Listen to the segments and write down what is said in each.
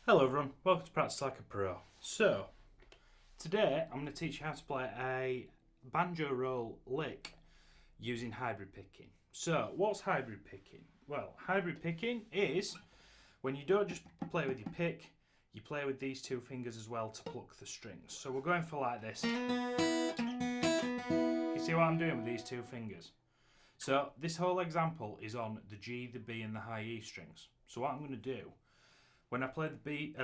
Hello everyone, welcome to Practice Like a Pro. So, today I'm going to teach you how to play a banjo roll lick using hybrid picking. So, what's hybrid picking? Well, hybrid picking is when you don't just play with your pick, you play with these two fingers as well to pluck the strings. So we're going for like this. You see what I'm doing with these two fingers? So, this whole example is on the G, the B and the high E strings. So what I'm going to do, when I play the B,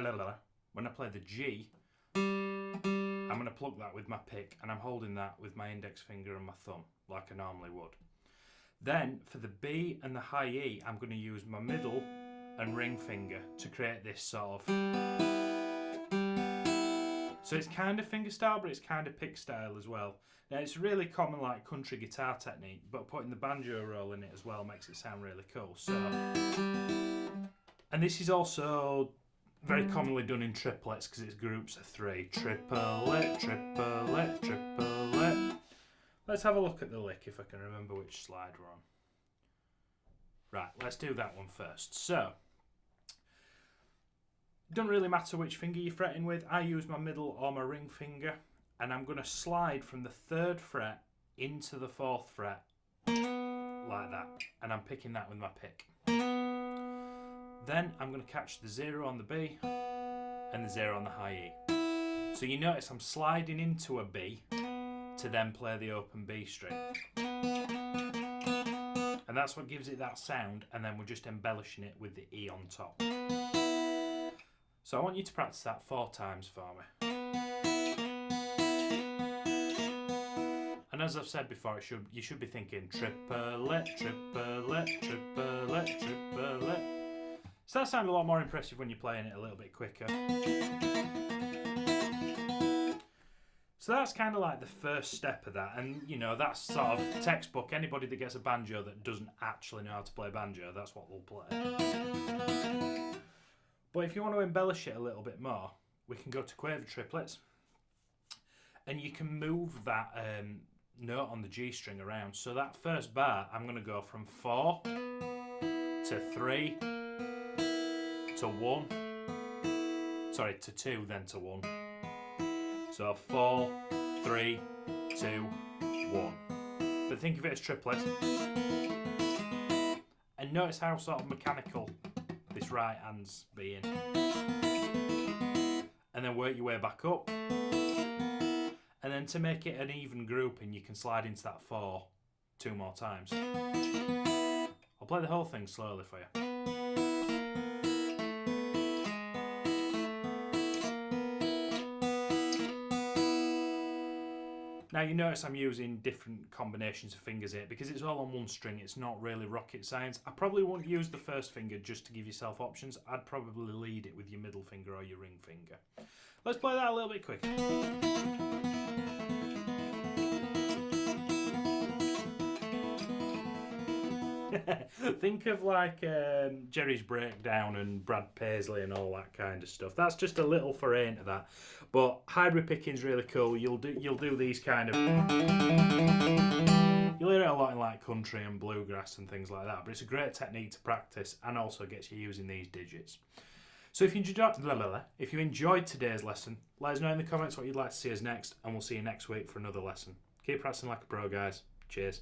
when I play the G, I'm going to pluck that with my pick, and I'm holding that with my index finger and my thumb, like I normally would. Then, for the B and the high E, I'm going to use my middle and ring finger to create this sort of... So it's kind of finger style, but it's kind of pick style as well. Now, it's really common like country guitar technique, but putting the banjo roll in it as well makes it sound really cool. So... And this is also very commonly done in triplets because it's groups of three. Triplet, triplet, triplet. Let's have a look at the lick if I can remember which slide we're on. Right, let's do that one first. So, it doesn't really matter which finger you're fretting with. I use my middle or my ring finger, and I'm going to slide from the 3rd fret into the 4th fret like that, and I'm picking that with my pick. Then I'm going to catch the 0 on the B and the 0 on the high E. So you notice I'm sliding into a B to then play the open B string. And that's what gives it that sound, and then we're just embellishing it with the E on top. So I want you to practice that 4 times for me. And as I've said before, you should be thinking triplet, triplet, triplet, triplet. So that sounds a lot more impressive when you're playing it a little bit quicker. So that's kind of like the first step of that, and you know, that's sort of textbook. Anybody that gets a banjo that doesn't actually know how to play banjo, that's what they'll play. But if you want to embellish it a little bit more, we can go to quaver triplets, and you can move that note on the G string around. So that first bar, I'm going to go from 4 to 3 to 1, sorry, to 2, then to 1. So 4, 3, 2, 1. But think of it as triplets. And notice how sort of mechanical this right hand's being. And then work your way back up. And then to make it an even grouping, you can slide into that 4 2 more times. I'll play the whole thing slowly for you. Now you notice I'm using different combinations of fingers here because it's all on one string. It's not really rocket science. I probably won't use the first finger just to give yourself options. I'd probably lead it with your middle finger or your ring finger. Let's play that a little bit quicker. Think of like Jerry's Breakdown and Brad Paisley and all that kind of stuff. That's just a little foray into that. But hybrid picking's really cool. You'll do these kind of... You'll hear it a lot in like country and bluegrass and things like that. But it's a great technique to practice and also gets you using these digits. So if you enjoyed today's lesson, let us know in the comments what you'd like to see us next, and we'll see you next week for another lesson. Keep practicing like a pro, guys. Cheers.